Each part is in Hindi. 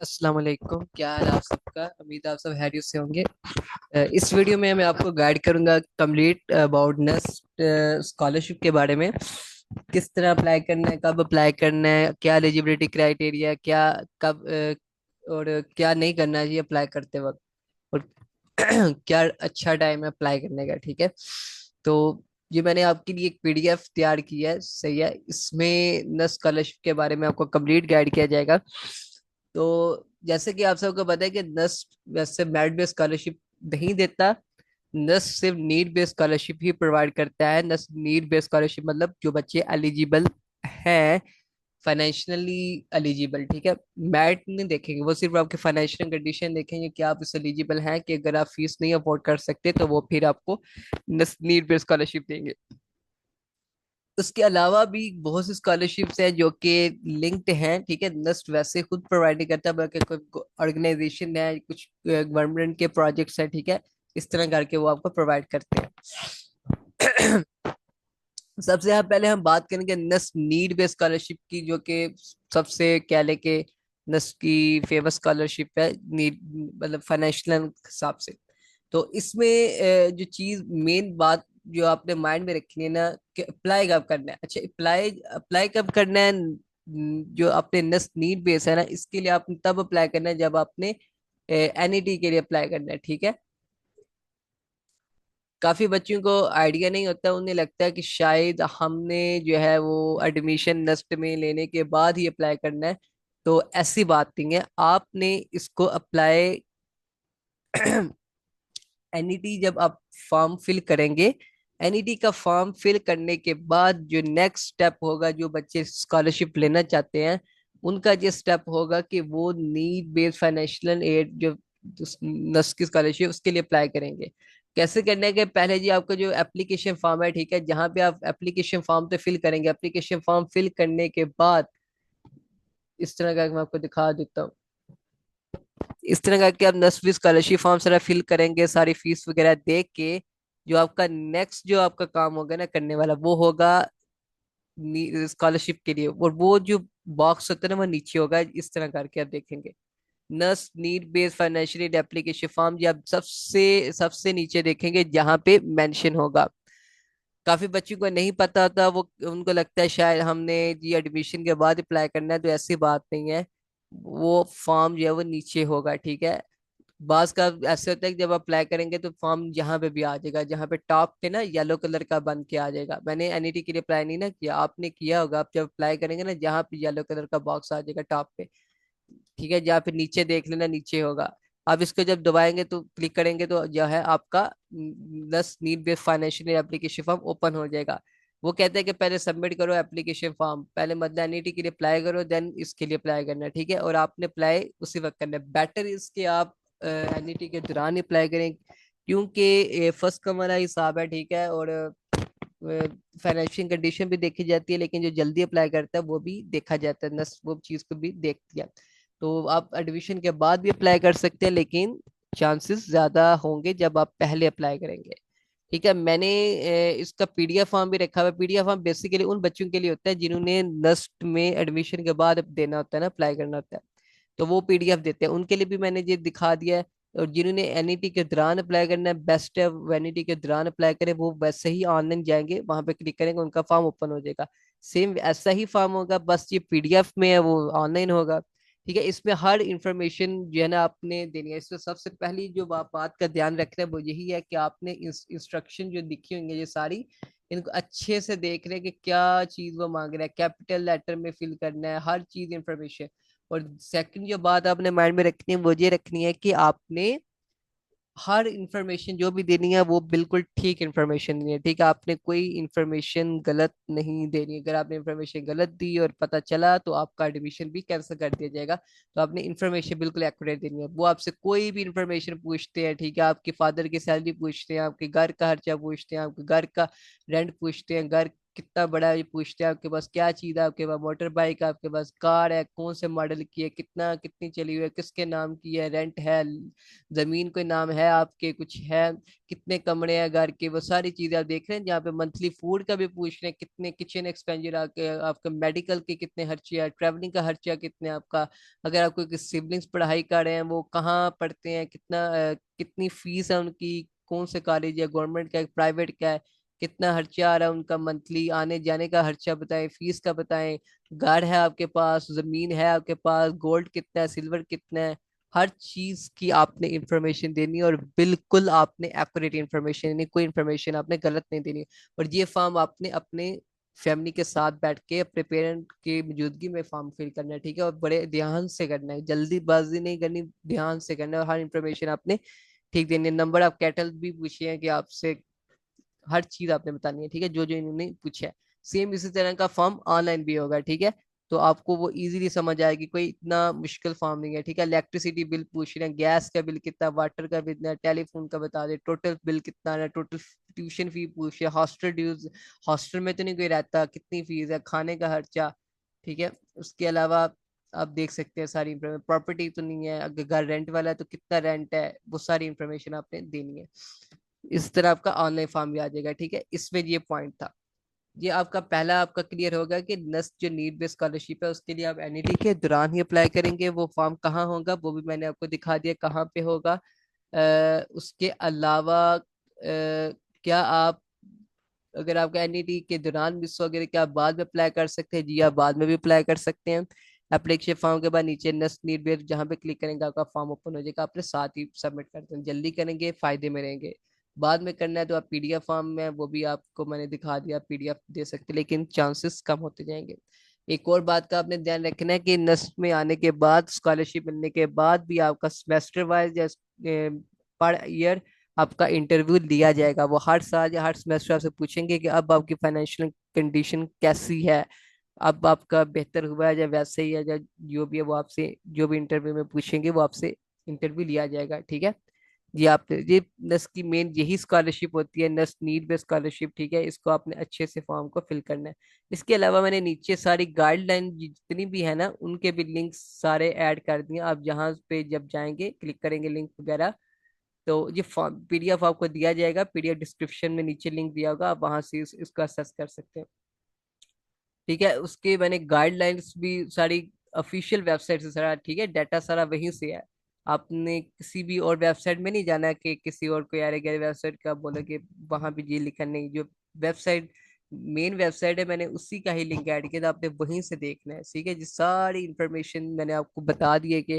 अस्सलाम वालेकुम। क्या हाल है आप सबका? उम्मीद है आप सब हैरियत से होंगे। इस वीडियो में मैं आपको गाइड करूंगा कंप्लीट अबाउट नेस्ट स्कॉलरशिप के बारे में। किस तरह अप्लाई करना है, कब अप्लाई करना है, क्या एलिजिबिलिटी क्राइटेरिया, क्या कब और क्या नहीं करना चाहिए अप्लाई करते वक्त, और क्या अच्छा टाइम है अप्लाई करने का। ठीक है, तो ये मैंने आपके लिए एक पीडीएफ तैयार की है, सही है। इसमें न स्कॉलरशिप के बारे में आपको कंप्लीट गाइड किया जाएगा। तो जैसे कि आप सबको पता है कि नस वैसे मेरिट बेस्ड स्कॉलरशिप नहीं देता। नस सिर्फ नीड बेस्ड स्कॉलरशिप ही प्रोवाइड करता है। नस नीड बेस्ड स्कॉलरशिप मतलब जो बच्चे एलिजिबल हैं, फाइनेंशियली एलिजिबल। ठीक है, मेरिट नहीं देखेंगे, वो सिर्फ आपके फाइनेंशियल कंडीशन देखेंगे कि आप इस एलिजिबल हैं, कि अगर आप फीस नहीं अफोर्ड कर सकते तो वो फिर आपको नीड बेस्ड स्कॉलरशिप देंगे। उसके अलावा भी बहुत सी स्कॉलरशिप्स हैं जो कि लिंक्ड हैं। ठीक है, नस्ट वैसे खुद प्रोवाइड नहीं करता, बल्कि कोई ऑर्गेनाइजेशन है, कुछ गवर्नमेंट के प्रोजेक्ट्स हैं। ठीक है, इस तरह करके वो आपको प्रोवाइड करते हैं। सबसे पहले हम बात करेंगे नस नीड बेस्ड स्कॉलरशिप की, जो कि सबसे क्या लेके नस की फेमस स्कॉलरशिप है, नीड मतलब फाइनेंशियल हिसाब से। तो इसमें जो चीज मेन बात जो आपने माइंड में रखनी है ना, कि अप्लाई कब करना है। अच्छा, अप्लाई अप्लाई कब करना है? जो आपने नस नीड बेस है ना, इसके लिए आपने तब अप्लाई करना है जब आपने एनईटी के लिए अप्लाई करना है। ठीक है, काफी बच्चों को आइडिया नहीं होता, उन्हें लगता है कि शायद हमने जो है वो एडमिशन नस्ट में लेने के बाद ही अप्लाई करना है। तो ऐसी बात नहीं है, आपने इसको अप्लाई एनईटी जब आप फॉर्म फिल करेंगे, एनईटी का फॉर्म फिल करने के बाद जो नेक्स्ट स्टेप होगा, जो बच्चे स्कॉलरशिप लेना चाहते हैं उनका जो स्टेप होगा कि वो नीड बेस्ड फाइनेंशियल एड जो नस की स्कॉलरशिप उसके लिए अप्लाई करेंगे। कैसे करने के पहले जी आपका जो एप्लीकेशन फॉर्म है, ठीक है, जहाँ पे आप एप्लीकेशन फॉर्म तो फिल करेंगे, एप्लीकेशन फॉर्म फिल करने के बाद इस तरह का मैं आपको दिखा देता हूँ। इस तरह का कि आप 10-20 स्कॉलरशिप फॉर्म सारा फिल करेंगे, सारी फीस वगैरह दे के जो आपका नेक्स्ट जो आपका काम होगा ना करने वाला, वो होगा स्कॉलरशिप के लिए। और वो जो बॉक्स होता है ना, वो नीचे होगा, इस तरह करके आप देखेंगे नस need based financial application form, जो आप सबसे सबसे नीचे देखेंगे जहां पे मेंशन होगा। काफी बच्चों को नहीं पता होता, वो उनको लगता है शायद हमने जी एडमिशन के बाद अप्लाई करना है, तो ऐसी बात नहीं है। वो फॉर्म जो है वो नीचे होगा। ठीक है, बास का ऐसे होता है कि जब आप अप्लाई करेंगे तो फॉर्म जहाँ पे भी आ जाएगा, जहाँ पे टॉप पे ना येलो कलर का बन के आ जाएगा। मैंने एनईटी के लिए अप्लाई नहीं ना किया, आपने किया होगा। आप जब अप्लाई करेंगे ना, जहाँ पे येलो कलर का बॉक्स आ जाएगा टॉप पे, ठीक है, जहाँ पे नीचे देख लेना, नीचे होगा। आप इसको जब दबाएंगे तो क्लिक करेंगे तो जो है आपका दस need based financial application form open हो जाएगा। वो कहते हैं कि पहले सबमिट करो एप्लीकेशन फॉर्म, पहले मतलब एनईटी के लिए अप्लाई करो, देन इसके लिए अप्लाई करना है। ठीक है, और आपने अप्लाई उसी वक्त करना है। बेटर इसके आप एनईटी के दौरान ही अप्लाई करें, क्योंकि फर्स्ट कम वाला हिसाब है। ठीक है, और फाइनेंशियल कंडीशन भी देखी जाती है, लेकिन जो जल्दी अप्लाई करता है वो भी देखा जाता है, नस वो चीज को भी देखती है। तो आप एडमिशन के बाद भी अप्लाई कर सकते हैं, लेकिन चांसेस ज्यादा होंगे जब आप पहले अप्लाई करेंगे। ठीक है, मैंने इसका पीडीएफ फॉर्म भी रखा हुआ है। पीडीएफ फॉर्म बेसिकली उन बच्चों के लिए होता है जिन्होंने नस्ट में एडमिशन के बाद देना होता है ना, अप्लाई करना होता है, तो वो पीडीएफ देते हैं, उनके लिए भी मैंने ये दिखा दिया है। और जिन्होंने एनईटी के दौरान अप्लाई करना है, बेस्ट है एनईटी के दौरान अप्लाई करें, वो वैसे ही ऑनलाइन जाएंगे, वहां पे क्लिक करेंगे, उनका फॉर्म ओपन हो जाएगा। सेम ऐसा ही फॉर्म होगा, बस ये पीडीएफ में है, वो ऑनलाइन होगा। ठीक है, इसमें हर इंफॉर्मेशन जो है ना आपने देनी है। इसमें सबसे पहली जो बात का ध्यान रखना है वो यही है कि आपने इंस्ट्रक्शन जो लिखी होंगे ये सारी, इनको अच्छे से देख रहे हैं कि क्या चीज वो मांग रहा है, कैपिटल लेटर में फिल करना है हर चीज इंफॉर्मेशन। और सेकंड जो बात आपने माइंड में रखनी है वो ये रखनी है कि आपने हर इंफॉर्मेशन जो भी देनी है वो बिल्कुल ठीक इंफॉर्मेशन देनी है। ठीक है, आपने कोई इंफॉर्मेशन गलत नहीं देनी। अगर आपने इंफॉर्मेशन गलत दी और पता चला तो आपका एडमिशन भी कैंसिल कर दिया जाएगा। तो आपने इंफॉर्मेशन बिल्कुल एक्यूरेट देनी है। वो आपसे कोई भी इंफॉर्मेशन पूछते हैं, ठीक है, आपके फादर की सैलरी पूछते हैं, आपके घर का खर्चा पूछते हैं, आपके घर का रेंट पूछते हैं, घर कितना बड़ा है ये पूछते हैं, आपके पास क्या चीज है, आपके पास मोटर बाइक है, आपके पास कार है, कौन से मॉडल की है, कितना कितनी चली हुई है, किसके नाम की है, रेंट है, जमीन कोई नाम है आपके, कुछ है, कितने कमरे हैं घर के, वो सारी चीजें आप देख रहे हैं। जहाँ पे मंथली फूड का भी पूछ रहे हैं, कितने किचन एक्सपेंडिचर आपके, आपका मेडिकल के कितने खर्चे है, ट्रैवलिंग का खर्चा कितने आपका, अगर आपको सिबलिंग्स पढ़ाई कर रहे हैं वो कहाँ पढ़ते हैं, कितना कितनी फीस है उनकी, कौन से कॉलेज है, गवर्नमेंट का है प्राइवेट का है, कितना खर्चा आ रहा है उनका मंथली, आने जाने का खर्चा बताएं, फीस का बताएं, घर है आपके पास, जमीन है आपके पास, गोल्ड कितना है, सिल्वर कितना है, हर चीज की आपने इंफॉर्मेशन देनी है, और बिल्कुल आपने एक्यूरेट इंफॉर्मेशन देनी, कोई इंफॉर्मेशन आपने गलत नहीं देनी। और ये फॉर्म आपने अपने फैमिली के साथ बैठ के अपने पेरेंट की मौजूदगी में फॉर्म फिल करना है, ठीक है, और बड़े ध्यान से करना है, जल्दीबाजी नहीं करनी, ध्यान से करना है, और हर इंफॉर्मेशन आपने ठीक देनी है। नंबर ऑफ कैटल भी पूछे हैं कि आपसे, हर चीज आपने बतानी है, ठीक है, जो जो इन्होंने पूछा है। सेम इसी तरह का फॉर्म ऑनलाइन भी होगा, ठीक है, तो आपको वो इजीली समझ आएगी, कोई इतना मुश्किल फॉर्म नहीं है, ठीक है। इलेक्ट्रिसिटी बिल पूछ रहे हैं, गैस का बिल कितना, वाटर का बिल कितना, टेलीफोन का बता दे, टोटल बिल कितना है, टोटल ट्यूशन फी पूछ रहे हैं, हॉस्टल ड्यूज, हॉस्टल में तो नहीं कोई रहता, कितनी फीस है, खाने का खर्चा, ठीक है। उसके अलावा आप देख सकते हैं सारी इंफॉर्मेशन, प्रॉपर्टी तो नहीं है, अगर घर रेंट वाला है तो कितना रेंट है, वो सारी इंफॉर्मेशन आपने देनी है। इस तरह आपका ऑनलाइन फॉर्म भी आ जाएगा, ठीक है। इसमें ये पॉइंट था, ये आपका पहला आपका क्लियर होगा कि नस्ट जो नीड बेस्ड स्कॉलरशिप है उसके लिए आप एनईटी के दौरान ही अप्लाई करेंगे। वो फॉर्म कहाँ होगा वो भी मैंने आपको दिखा दिया कहाँ पे होगा। उसके अलावा क्या आप, अगर आपका एनईटी के दौरान मिस हो गया, क्या आप बाद में अप्लाई कर सकते हैं? जी आप बाद में भी अप्लाई कर सकते हैं। एप्लीकेशन फॉर्म के बाद नीचे नस्ट नीड बेस्ड जहाँ पे क्लिक करेंगे आपका फॉर्म ओपन हो जाएगा, आपने साथ ही सबमिट कर दें, जल्दी करेंगे फायदे में रहेंगे। बाद में करना है तो आप पीडीएफ फॉर्म में, वो भी आपको मैंने दिखा दिया, पीडीएफ दे सकते हैं, लेकिन चांसेस कम होते जाएंगे। एक और बात का आपने ध्यान रखना है कि नस्ट में आने के बाद, स्कॉलरशिप मिलने के बाद भी आपका सेमेस्टर वाइज या पर ईयर आपका इंटरव्यू लिया जाएगा। वो हर साल या हर सेमेस्टर आपसे पूछेंगे कि अब आपकी फाइनेंशियल कंडीशन कैसी है, अब आपका बेहतर हुआ है या वैसे ही है, या जो भी है वो आपसे, जो भी इंटरव्यू में पूछेंगे वो आपसे इंटरव्यू लिया जाएगा, ठीक है। ये आप, ये नस की मेन यही स्कॉलरशिप होती है, नस नीड बेस्ड स्कॉलरशिप, ठीक है। इसको आपने अच्छे से फॉर्म को फिल करना है। इसके अलावा मैंने नीचे सारी गाइडलाइन जितनी भी है ना उनके भी लिंक सारे ऐड कर दिए। आप जहाँ पे जब जाएंगे क्लिक करेंगे लिंक वगैरह, तो ये फॉर्म पीडीएफ आपको दिया जाएगा, पीडीएफ डिस्क्रिप्शन में नीचे लिंक दिया होगा, आप वहां से इसको एक्सेस कर सकते हैं, ठीक है। उसके मैंने गाइडलाइंस भी सारी ऑफिशियल वेबसाइट से सारा, ठीक है, डाटा सारा वहीं से है। आपने किसी भी और वेबसाइट में नहीं जाना है कि किसी और कोई यार गैर वेबसाइट का बोले कि वहां भी ये लिखा, नहीं, जो वेबसाइट मेन वेबसाइट है मैंने उसी का ही लिंक ऐड किया था, आपने वहीं से देखना है, ठीक है। जी सारी इंफॉर्मेशन मैंने आपको बता दी है कि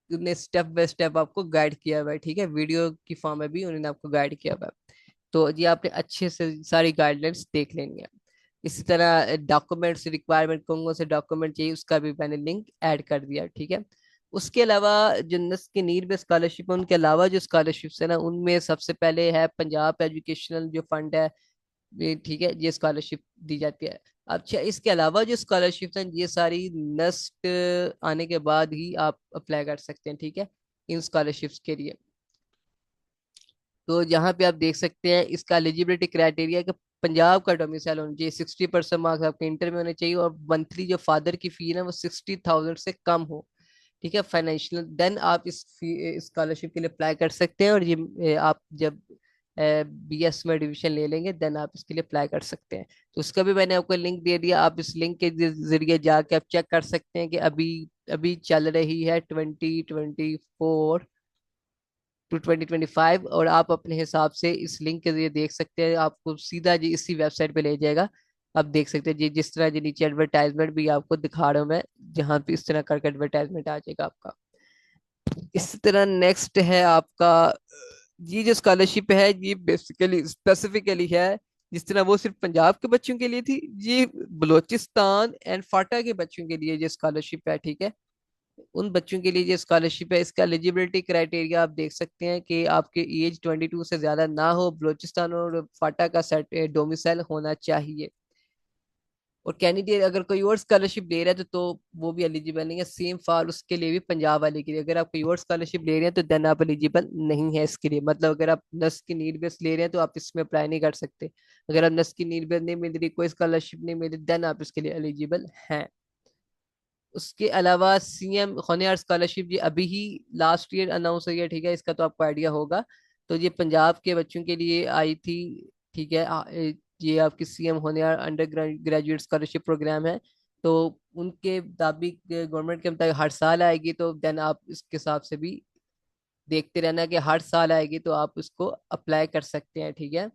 उन्हें स्टेप बाय स्टेप आपको गाइड किया हुआ है, ठीक है, वीडियो की फॉर्म में भी उन्होंने आपको गाइड किया हुआ है। तो ये आपने अच्छे से सारी गाइडलाइंस देख लेनी है। इसी तरह डॉक्यूमेंट्स रिक्वायरमेंट, कौन कौन से डॉक्यूमेंट चाहिए उसका भी मैंने लिंक ऐड कर दिया, ठीक है। उसके अलावा जो नस की नीड बेस्ड स्कॉलरशिप है, उनके अलावा जो स्कॉलरशिप्स है ना, उनमें सबसे पहले है पंजाब एजुकेशनल जो फंड है, ये, ठीक है, ये स्कॉलरशिप दी जाती है। अच्छा, इसके अलावा जो स्कॉलरशिप हैं ये सारी नस्ट आने के बाद ही आप अप्लाई कर सकते हैं, ठीक है, इन स्कॉलरशिप्स के लिए। तो यहाँ पे आप देख सकते हैं इसका एलिजिबिलिटी क्राइटेरिया कि पंजाब का डोमिसाइल होना चाहिए, 60% मार्क्स आपके इंटर में होने चाहिए, और मंथली जो फादर की फी है ना वो 60,000 से कम हो, ठीक है, फाइनेंशियल, देन आप इस स्कॉलरशिप के लिए अप्लाई कर सकते हैं। और ये आप जब बीएस में एडमिशन ले लेंगे देन आप इसके लिए अप्लाई कर सकते हैं। तो उसका भी मैंने आपको लिंक दे दिया, आप इस लिंक के जरिए जाके आप चेक कर सकते हैं कि अभी अभी चल रही है 2024 टू 2025, और आप अपने हिसाब से इस लिंक के जरिए देख सकते हैं, आपको सीधा जी इसी वेबसाइट पे ले जाएगा। आप देख सकते हैं जी, जिस तरह जी नीचे एडवर्टाइजमेंट भी आपको दिखा रहा हूँ मैं, जहाँ पे इस तरह करके एडवर्टाइजमेंट आ जाएगा आपका। इस तरह नेक्स्ट है आपका, ये जो स्कॉलरशिप है ये बेसिकली स्पेसिफिकली है, जिस तरह वो सिर्फ पंजाब के बच्चों के लिए थी, ये बलोचिस्तान एंड फाटा के बच्चों के लिए ये स्कॉलरशिप है, ठीक है। उन बच्चों के लिए ये स्कॉलरशिप है। इसका एलिजिबिलिटी क्राइटेरिया आप देख सकते हैं कि आपके एज 22 से ज्यादा ना हो, बलोचिस्तान और फाटा का सेट डोमिसाइल होना चाहिए। और कैंडिडेट अगर कोई और स्कॉलरशिप ले रहा है तो वो भी एलिजिबल नहीं है। सेम फॉर उसके लिए भी पंजाब वाले के लिए, अगर आप कोई और स्कॉलरशिप ले रहे हैं तो देन आप एलिजिबल नहीं है इसके लिए। मतलब अगर आप नर्स की नीड बेस ले रहे हैं तो आप इसमें अप्लाई नहीं कर सकते। अगर आप नर्स की नीड बेस नहीं मिल रही, कोई स्कॉलरशिप नहीं मिल रही, देन आप इसके लिए एलिजिबल हैं। उसके अलावा सीएम होनिहार स्कॉलरशिप ये अभी ही लास्ट ईयर अनाउंस हुई है, ठीक है, इसका तो आपको आइडिया होगा। तो ये पंजाब के बच्चों के लिए आई थी, ठीक है। ये आपकी CM Honhaar undergraduate scholarship programme है। तो उनके मुताबिक गवर्नमेंट के मुताबिक हर साल आएगी, तो देन आप इसके हिसाब से भी देखते रहना कि हर साल आएगी तो आप उसको अप्लाई कर सकते हैं, ठीक है।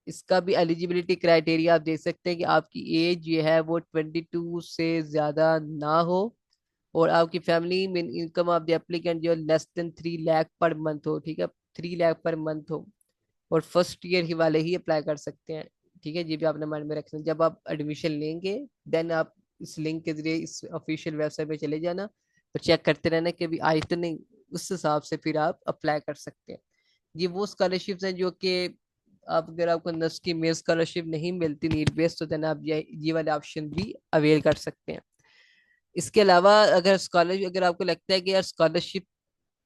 इसका भी एलिजिबिलिटी क्राइटेरिया आप देख सकते हैं कि आपकी एज ये है वो 22 से ज्यादा ना हो, और आपकी फैमिली में इनकम ऑफ द एप्लीकेंट जो less than 3 lakh per month हो, ठीक है, 3 लाख पर मंथ हो। और फर्स्ट ईयर ही वाले ही अप्लाई कर सकते हैं, ठीक है। ये भी आपने माइंड में रखना। जब आप एडमिशन लेंगे देन आप इस लिंक के जरिए इस ऑफिशियल वेबसाइट पे चले जाना और चेक करते रहना कि अभी आई तो नहीं, उस हिसाब से फिर आप अप्लाई कर सकते हैं। ये वो स्कॉलरशिप्स हैं जो कि आप, अगर आपको नर्स की मेल स्कॉलरशिप नहीं मिलती नीड बेस्ड, तो देन आप ये वाले ऑप्शन भी अवेल कर सकते हैं। इसके अलावा अगर स्कॉलरशिप, अगर आपको लगता है कि यार स्कॉलरशिप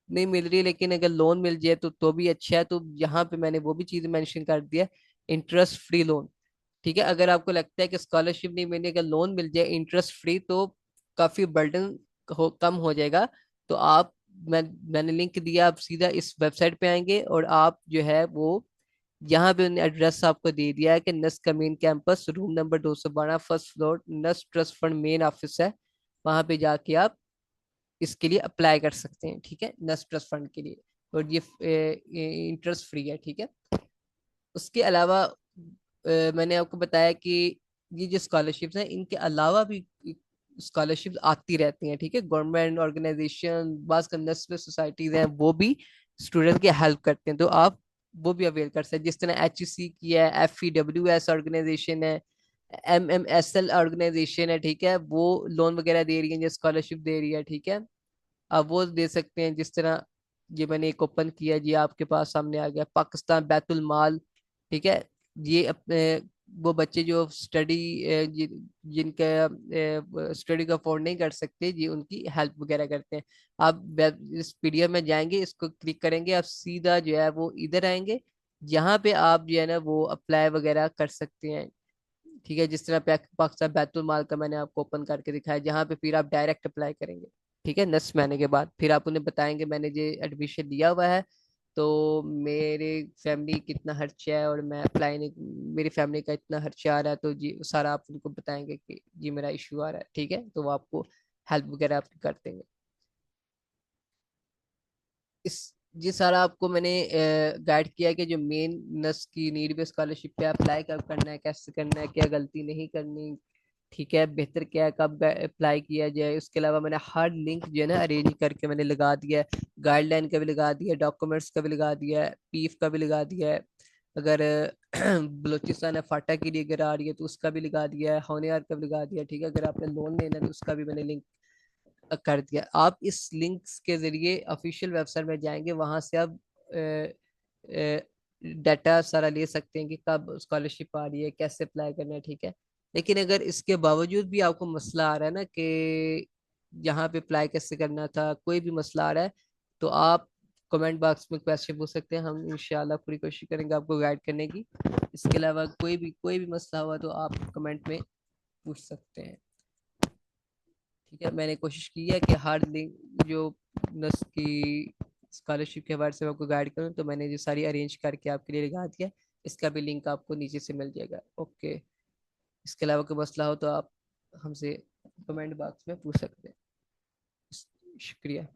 नहीं मिल रही लेकिन अगर लोन मिल जाए तो भी अच्छा है, तो यहाँ पे मैंने वो भी चीज मेंशन कर दिया, इंटरेस्ट फ्री लोन। ठीक है, अगर आपको लगता है कि स्कॉलरशिप नहीं मिलने का लोन मिल जाए इंटरेस्ट फ्री, तो काफी बर्डन कम हो जाएगा। तो आप, मैंने लिंक दिया, आप सीधा इस वेबसाइट पे आएंगे और आप जो है वो यहाँ पे उन्हें एड्रेस आपको दे दिया है कि नस का main campus room number 212 first floor नस ट्रस्ट फंड मेन ऑफिस है। वहां पे जाके आप इसके लिए अप्लाई कर सकते हैं, ठीक है, नस ट्रस्ट फंड के लिए। और ये इंटरेस्ट फ्री है, ठीक है। उसके अलावा मैंने आपको बताया कि ये जो स्कॉलरशिप्स हैं इनके अलावा भी स्कॉलरशिप्स आती रहती हैं, ठीक है। गवर्नमेंट ऑर्गेनाइजेशन, बास नस्ल सोसाइटीज हैं, वो भी स्टूडेंट की हेल्प करते हैं, तो आप वो भी अवेल कर सकते हैं। जिस तरह HEC की है, FEWS ऑर्गेनाइजेशन है, MMSL ऑर्गेनाइजेशन है, ठीक है, वो लोन वगैरह दे रही है, जो स्कॉलरशिप दे रही है, ठीक है। आप वो दे सकते हैं। जिस तरह ये मैंने एक ओपन किया जी, आपके पास सामने आ गया पाकिस्तान बैतुल माल, ठीक है। ये अपने वो बच्चे जो स्टडी, जिनका स्टडी को अफोर्ड नहीं कर सकते जी, उनकी हेल्प वगैरह करते हैं। आप इस PDF में जाएंगे, इसको क्लिक करेंगे, आप सीधा जो है वो इधर आएंगे, यहाँ पे आप जो है ना वो अप्लाई वगैरह कर सकते हैं, ठीक है। जिस तरह पाकिस्तान बैतुल माल का मैंने आपको ओपन करके दिखाया, जहाँ पे फिर आप डायरेक्ट अप्लाई करेंगे, ठीक है। 10 महीने के बाद फिर आप उन्हें बताएंगे मैंने ये एडमिशन लिया हुआ है, तो मेरे फैमिली कितना खर्चा है और मैं अप्लाई नहीं, मेरी फैमिली का इतना खर्चा आ रहा है, तो जी सारा आप उनको बताएंगे कि जी मेरा इशू आ रहा है, ठीक है, तो वो आपको हेल्प वगैरह आपकी कर देंगे। इस ये सारा आपको मैंने गाइड किया है कि जो मेन नस की नीड पे स्कॉलरशिप पे अप्लाई कब करना है, कैसे करना है, क्या गलती नहीं करनी, ठीक है, बेहतर क्या है, कब अप्लाई किया जाए। उसके अलावा मैंने हर लिंक जो है ना अरेंज करके मैंने लगा दिया है, गाइडलाइन का भी लगा दिया है, डॉक्यूमेंट्स का भी लगा दिया है, पीफ का भी लगा दिया है। अगर बलोचिस्तान है फाटा के लिए अगर आ रही है तो उसका भी लगा दिया है, होनियार का भी लगा दिया है, ठीक है। अगर आपने लोन लेना है तो उसका भी मैंने लिंक कर दिया। आप इस लिंक्स के जरिए ऑफिशियल वेबसाइट में जाएंगे, वहां से आप डाटा सारा ले सकते हैं कि कब स्कॉलरशिप आ रही है, कैसे अप्लाई करना है, ठीक है। लेकिन अगर इसके बावजूद भी आपको मसला आ रहा है ना कि यहाँ पे अप्लाई कैसे करना था, कोई भी मसला आ रहा है, तो आप कमेंट बॉक्स में क्वेश्चन पूछ सकते हैं, हम इंशाल्लाह पूरी कोशिश करेंगे आपको गाइड करने की। इसके अलावा कोई भी मसला हुआ तो आप कमेंट में पूछ सकते हैं, ठीक है। मैंने कोशिश की है कि हर लिंक जो नस की स्कॉलरशिप के हवाले से मैं आपको गाइड करूँ, तो मैंने जो सारी अरेंज करके आपके लिए लगा दिया। इसका भी लिंक आपको नीचे से मिल जाएगा, ओके। इसके अलावा कोई मसला हो तो आप हमसे कमेंट बॉक्स में पूछ सकते हैं। शुक्रिया।